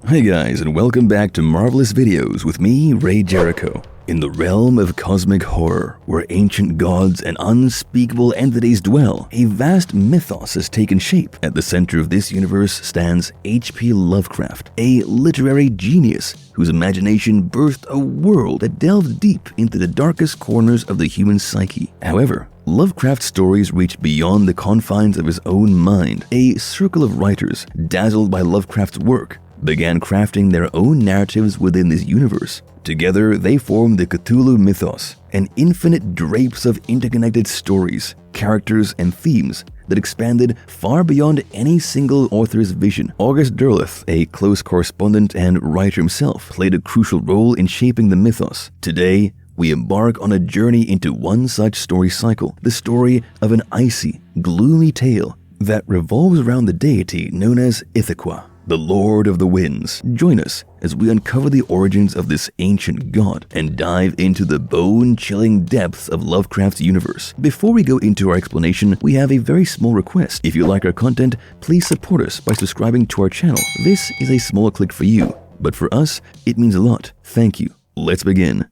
Hi guys, and welcome back to Marvelous Videos with me, Ray Jericho. In the realm of cosmic horror, where ancient gods and unspeakable entities dwell, a vast mythos has taken shape. At the center of this universe stands H.P. Lovecraft, a literary genius whose imagination birthed a world that delved deep into the darkest corners of the human psyche. However, Lovecraft's stories reach beyond the confines of his own mind. A circle of writers, dazzled by Lovecraft's work, began crafting their own narratives within this universe. Together, they formed the Cthulhu mythos, an infinite drapes of interconnected stories, characters, and themes that expanded far beyond any single author's vision. August Derleth, a close correspondent and writer himself, played a crucial role in shaping the mythos. Today, we embark on a journey into one such story cycle, the story of an icy, gloomy tale that revolves around the deity known as Ithaqua, the Lord of the Winds. Join us as we uncover the origins of this ancient god and dive into the bone-chilling depths of Lovecraft's universe. Before we go into our explanation, we have a very small request. If you like our content, please support us by subscribing to our channel. This is a small click for you, but for us, it means a lot. Thank you. Let's begin.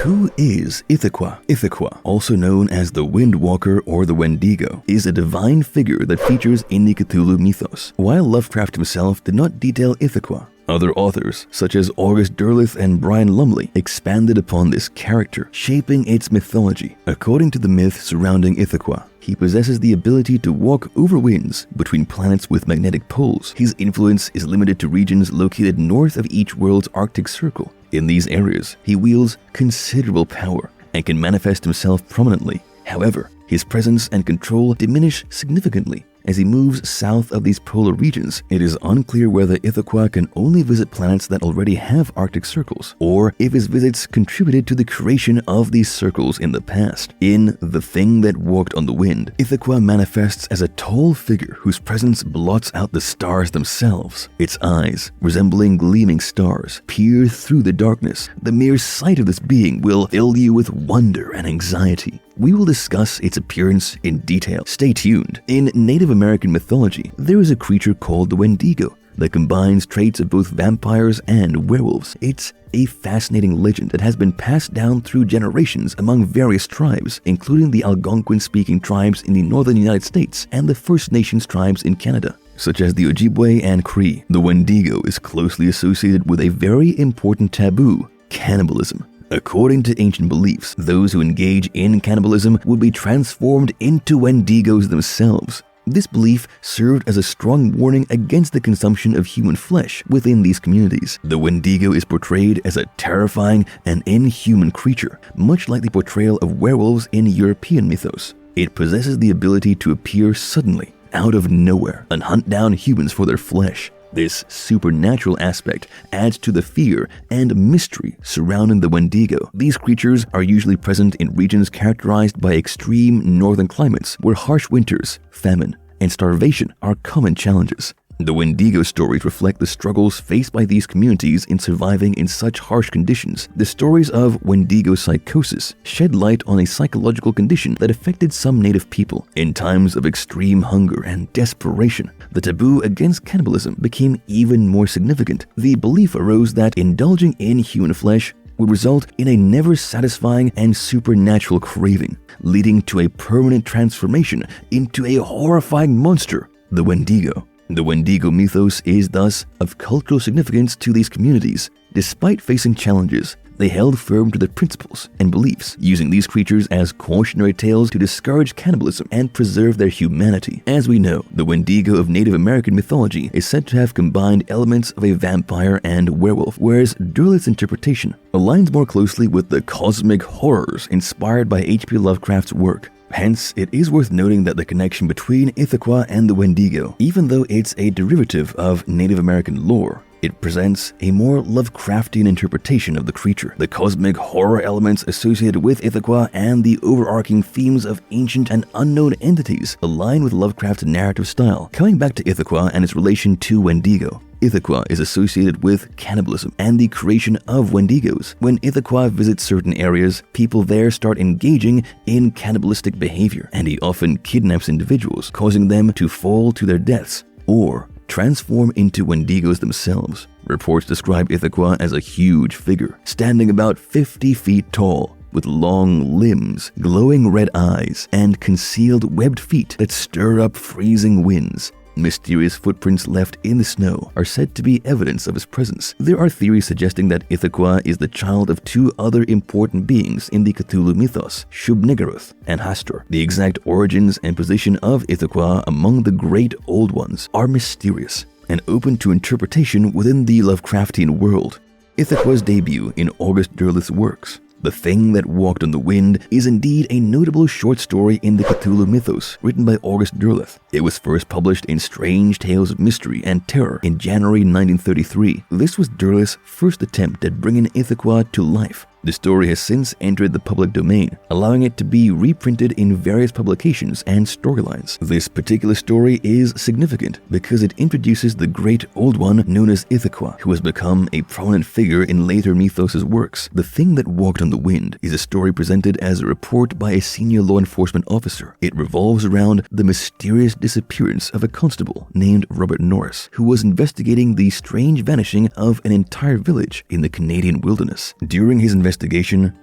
Who is Ithaqua? Ithaqua, also known as the Windwalker or the Wendigo, is a divine figure that features in the Cthulhu mythos. While Lovecraft himself did not detail Ithaqua, other authors, such as August Derleth and Brian Lumley, expanded upon this character, shaping its mythology. According to the myth surrounding Ithaqua, he possesses the ability to walk over winds between planets with magnetic poles. His influence is limited to regions located north of each world's Arctic Circle. In these areas, he wields considerable power and can manifest himself prominently. However, his presence and control diminish significantly as he moves south of these polar regions. It is unclear whether Ithaqua can only visit planets that already have Arctic circles, or if his visits contributed to the creation of these circles in the past. In The Thing That Walked on the Wind, Ithaqua manifests as a tall figure whose presence blots out the stars themselves. Its eyes, resembling gleaming stars, peer through the darkness. The mere sight of this being will fill you with wonder and anxiety. We will discuss its appearance in detail. Stay tuned. In Native American mythology, there is a creature called the Wendigo that combines traits of both vampires and werewolves. It's a fascinating legend that has been passed down through generations among various tribes, including the Algonquin-speaking tribes in the northern United States and the First Nations tribes in Canada, such as the Ojibwe and Cree. The Wendigo is closely associated with a very important taboo: cannibalism. According to ancient beliefs, those who engage in cannibalism would be transformed into Wendigos themselves. This belief served as a strong warning against the consumption of human flesh within these communities. The Wendigo is portrayed as a terrifying and inhuman creature, much like the portrayal of werewolves in European mythos. It possesses the ability to appear suddenly, out of nowhere, and hunt down humans for their flesh. This supernatural aspect adds to the fear and mystery surrounding the Wendigo. These creatures are usually present in regions characterized by extreme northern climates, where harsh winters, famine, and starvation are common challenges. The Wendigo stories reflect the struggles faced by these communities in surviving in such harsh conditions. The stories of Wendigo psychosis shed light on a psychological condition that affected some native people. In times of extreme hunger and desperation, the taboo against cannibalism became even more significant. The belief arose that indulging in human flesh would result in a never-satisfying and supernatural craving, leading to a permanent transformation into a horrifying monster, the Wendigo. The Wendigo mythos is thus of cultural significance to these communities. Despite facing challenges, they held firm to their principles and beliefs, using these creatures as cautionary tales to discourage cannibalism and preserve their humanity. As we know, the Wendigo of Native American mythology is said to have combined elements of a vampire and werewolf, whereas Derleth's interpretation aligns more closely with the cosmic horrors inspired by H.P. Lovecraft's work. Hence, it is worth noting that the connection between Ithaqua and the Wendigo, even though it's a derivative of Native American lore, it presents a more Lovecraftian interpretation of the creature. The cosmic horror elements associated with Ithaqua and the overarching themes of ancient and unknown entities align with Lovecraft's narrative style. Coming back to Ithaqua and its relation to Wendigo, Ithaqua is associated with cannibalism and the creation of Wendigos. When Ithaqua visits certain areas, people there start engaging in cannibalistic behavior, and he often kidnaps individuals, causing them to fall to their deaths or transform into Wendigos themselves. Reports describe Ithaqua as a huge figure, standing about 50 feet tall, with long limbs, glowing red eyes, and concealed webbed feet that stir up freezing winds. Mysterious footprints left in the snow are said to be evidence of his presence. There are theories suggesting that Ithaqua is the child of two other important beings in the Cthulhu mythos, Shub-Niggurath and Hastur. The exact origins and position of Ithaqua among the great old ones are mysterious and open to interpretation within the Lovecraftian world. Ithaqua's debut in August Derleth's works, The Thing That Walked on the Wind, is indeed a notable short story in the Cthulhu mythos written by August Derleth. It was first published in Strange Tales of Mystery and Terror in January 1933. This was Derleth's first attempt at bringing Ithaqua to life. The story has since entered the public domain, allowing it to be reprinted in various publications and storylines. This particular story is significant because it introduces the great old one known as Ithaqua, who has become a prominent figure in later mythos' works. The Thing That Walked on the Wind is a story presented as a report by a senior law enforcement officer. It revolves around the mysterious disappearance of a constable named Robert Norris, who was investigating the strange vanishing of an entire village in the Canadian wilderness. During his investigation,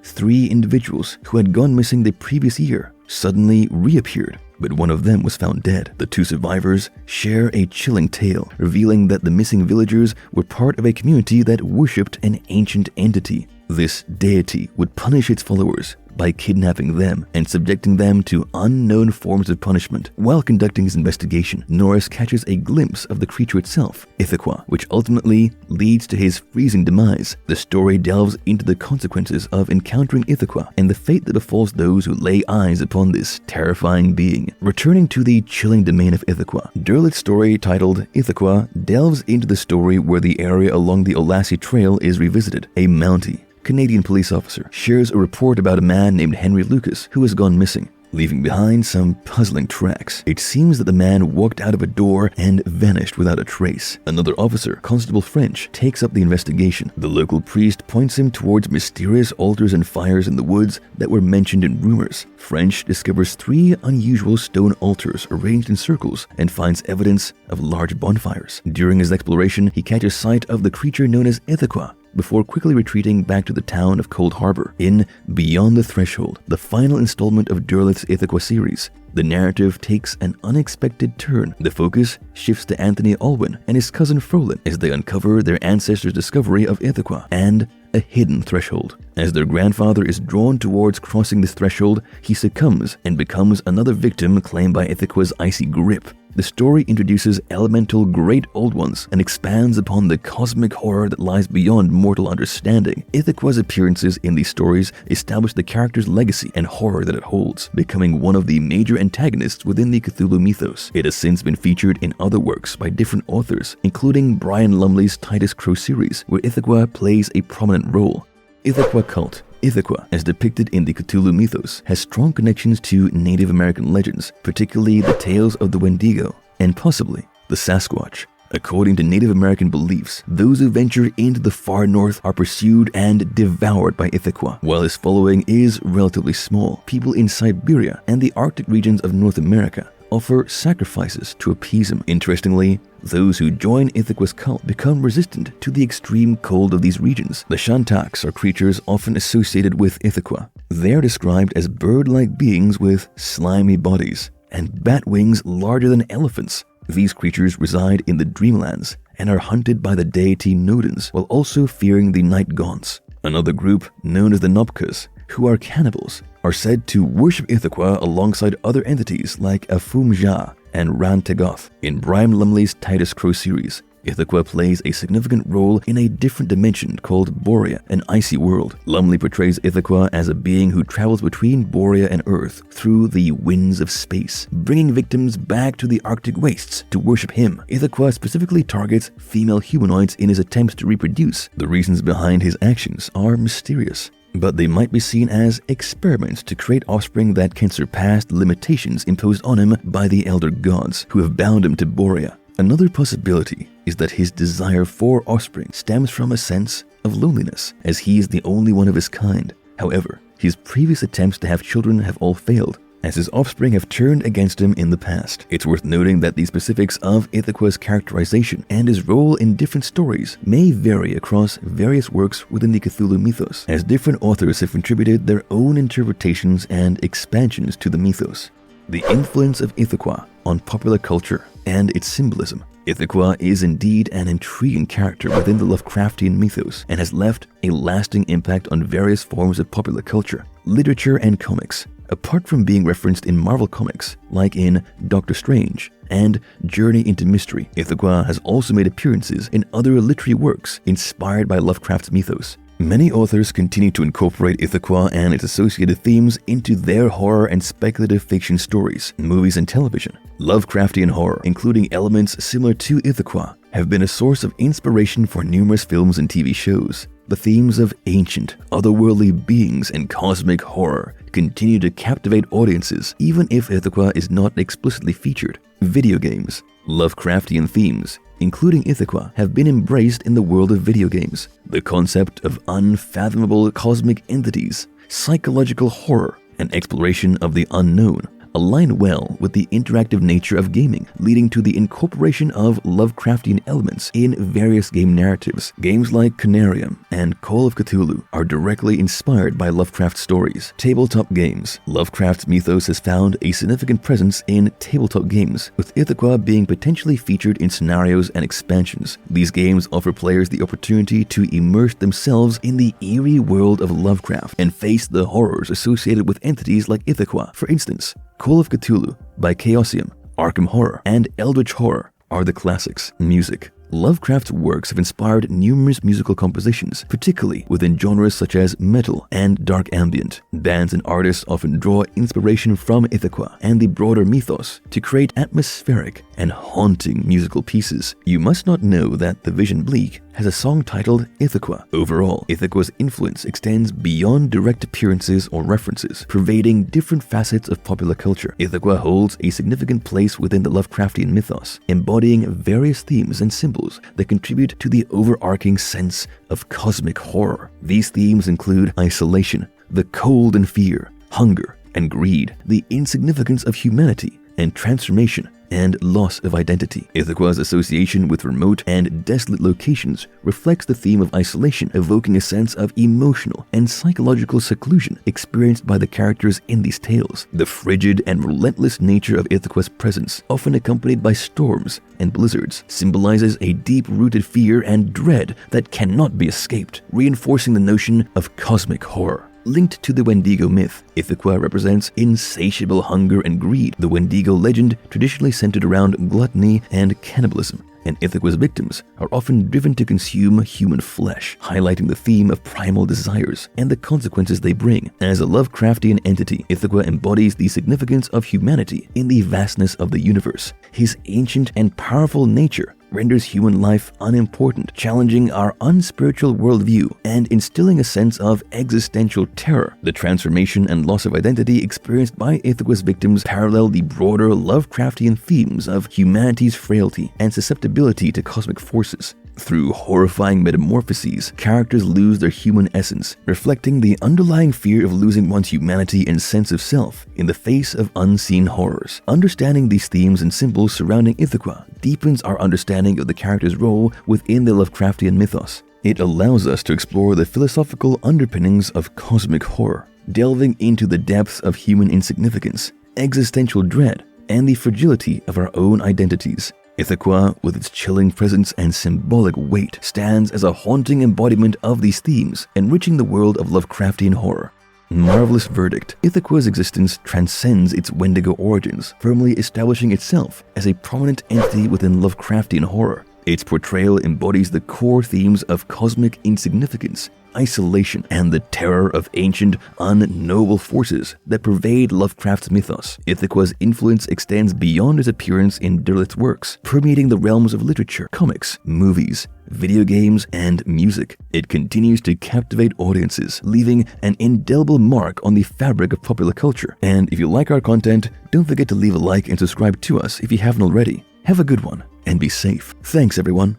3 individuals who had gone missing the previous year suddenly reappeared, but one of them was found dead. The 2 survivors share a chilling tale, revealing that the missing villagers were part of a community that worshipped an ancient entity. This deity would punish its followers by kidnapping them and subjecting them to unknown forms of punishment. While conducting his investigation, Norris catches a glimpse of the creature itself, Ithaqua, which ultimately leads to his freezing demise. The story delves into the consequences of encountering Ithaqua and the fate that befalls those who lay eyes upon this terrifying being. Returning to the chilling domain of Ithaqua, Derleth's story titled Ithaqua delves into the story where the area along the Olassie Trail is revisited. A Mountie, Canadian police officer, shares a report about a man named Henry Lucas who has gone missing, leaving behind some puzzling tracks. It seems that the man walked out of a door and vanished without a trace. Another officer, Constable French, takes up the investigation. The local priest points him towards mysterious altars and fires in the woods that were mentioned in rumors. French discovers 3 unusual stone altars arranged in circles and finds evidence of large bonfires. During his exploration, he catches sight of the creature known as Ithaqua, before quickly retreating back to the town of Cold Harbor. In Beyond the Threshold, the final installment of Derleth's Ithaqua series, the narrative takes an unexpected turn. The focus shifts to Anthony Alwyn and his cousin Frolin as they uncover their ancestors' discovery of Ithaqua and a hidden threshold. As their grandfather is drawn towards crossing this threshold, he succumbs and becomes another victim claimed by Ithaqua's icy grip. The story introduces elemental great old ones and expands upon the cosmic horror that lies beyond mortal understanding. Ithaqua's appearances in these stories establish the character's legacy and horror that it holds, becoming one of the major antagonists within the Cthulhu mythos. It has since been featured in other works by different authors, including Brian Lumley's Titus Crow series, where Ithaqua plays a prominent role. Ithaqua cult. Ithaqua, as depicted in the Cthulhu mythos, has strong connections to Native American legends, particularly the tales of the Wendigo and possibly the Sasquatch. According to Native American beliefs, those who venture into the far north are pursued and devoured by Ithaqua. While his following is relatively small, people in Siberia and the Arctic regions of North America offer sacrifices to appease him. Interestingly, those who join Ithaqua's cult become resistant to the extreme cold of these regions. The Shantaks are creatures often associated with Ithaqua. They are described as bird-like beings with slimy bodies and bat wings larger than elephants. These creatures reside in the Dreamlands and are hunted by the deity Nodens while also fearing the night gaunts. Another group, known as the Nopkas, who are cannibals, are said to worship Ithaqua alongside other entities like Afumja and Ran-Tegoth. In Brian Lumley's Titus Crow series, Ithaqua plays a significant role in a different dimension called Borea, an icy world. Lumley portrays Ithaqua as a being who travels between Borea and Earth through the winds of space, bringing victims back to the Arctic wastes to worship him. Ithaqua specifically targets female humanoids in his attempts to reproduce. The reasons behind his actions are mysterious, but they might be seen as experiments to create offspring that can surpass the limitations imposed on him by the elder gods who have bound him to Borea. Another possibility is that his desire for offspring stems from a sense of loneliness, as he is the only one of his kind. However, his previous attempts to have children have all failed, as his offspring have turned against him in the past. It's worth noting that the specifics of Ithaqua's characterization and his role in different stories may vary across various works within the Cthulhu mythos, as different authors have contributed their own interpretations and expansions to the mythos. The influence of Ithaqua on popular culture and its symbolism. Ithaqua is indeed an intriguing character within the Lovecraftian mythos and has left a lasting impact on various forms of popular culture, literature, and comics. Apart from being referenced in Marvel comics, like in Doctor Strange and Journey into Mystery, Ithaqua has also made appearances in other literary works inspired by Lovecraft's mythos. Many authors continue to incorporate Ithaqua and its associated themes into their horror and speculative fiction stories, movies, and television. Lovecraftian horror, including elements similar to Ithaqua, have been a source of inspiration for numerous films and TV shows. The themes of ancient, otherworldly beings and cosmic horror continue to captivate audiences, even if Ithaqua is not explicitly featured. Video games. Lovecraftian themes, including Ithaqua, have been embraced in the world of video games. The concept of unfathomable cosmic entities, psychological horror, and exploration of the unknown align well with the interactive nature of gaming, leading to the incorporation of Lovecraftian elements in various game narratives. Games like Canarium and Call of Cthulhu are directly inspired by Lovecraft stories. Tabletop games. Lovecraft's mythos has found a significant presence in tabletop games, with Ithaqua being potentially featured in scenarios and expansions. These games offer players the opportunity to immerse themselves in the eerie world of Lovecraft and face the horrors associated with entities like Ithaqua. For instance, Call of Cthulhu by Chaosium, Arkham Horror, and Eldritch Horror are the classics. Music. Lovecraft's works have inspired numerous musical compositions, particularly within genres such as metal and dark ambient. Bands and artists often draw inspiration from Ithaqua and the broader mythos to create atmospheric and haunting musical pieces. You must not know that The Vision Bleak has a song titled Ithaqua. Overall, Ithaqua's influence extends beyond direct appearances or references, pervading different facets of popular culture. Ithaqua holds a significant place within the Lovecraftian mythos, embodying various themes and symbols that contribute to the overarching sense of cosmic horror. These themes include isolation, the cold and fear, hunger and greed, the insignificance of humanity, and transformation and loss of identity. Ithaqua's association with remote and desolate locations reflects the theme of isolation, evoking a sense of emotional and psychological seclusion experienced by the characters in these tales. The frigid and relentless nature of Ithaqua's presence, often accompanied by storms and blizzards, symbolizes a deep-rooted fear and dread that cannot be escaped, reinforcing the notion of cosmic horror. Linked to the Wendigo myth, Ithaqua represents insatiable hunger and greed. The Wendigo legend traditionally centered around gluttony and cannibalism, and Ithaqua's victims are often driven to consume human flesh, highlighting the theme of primal desires and the consequences they bring. As a Lovecraftian entity, Ithaqua embodies the significance of humanity in the vastness of the universe. His ancient and powerful nature renders human life unimportant, challenging our unspiritual worldview and instilling a sense of existential terror. The transformation and loss of identity experienced by Ithaqua's victims parallel the broader Lovecraftian themes of humanity's frailty and susceptibility to cosmic forces. Through horrifying metamorphoses, characters lose their human essence, reflecting the underlying fear of losing one's humanity and sense of self in the face of unseen horrors. Understanding these themes and symbols surrounding Ithaqua deepens our understanding of the character's role within the Lovecraftian mythos. It allows us to explore the philosophical underpinnings of cosmic horror, delving into the depths of human insignificance, existential dread, and the fragility of our own identities. Ithaqua, with its chilling presence and symbolic weight, stands as a haunting embodiment of these themes, enriching the world of Lovecraftian horror. Marvelous verdict. Ithaqua's existence transcends its Wendigo origins, firmly establishing itself as a prominent entity within Lovecraftian horror. Its portrayal embodies the core themes of cosmic insignificance, isolation, and the terror of ancient, unknowable forces that pervade Lovecraft's mythos. Ithaqua's influence extends beyond its appearance in Derleth's works, permeating the realms of literature, comics, movies, video games, and music. It continues to captivate audiences, leaving an indelible mark on the fabric of popular culture. And if you like our content, don't forget to leave a like and subscribe to us if you haven't already. Have a good one, and be safe. Thanks, everyone.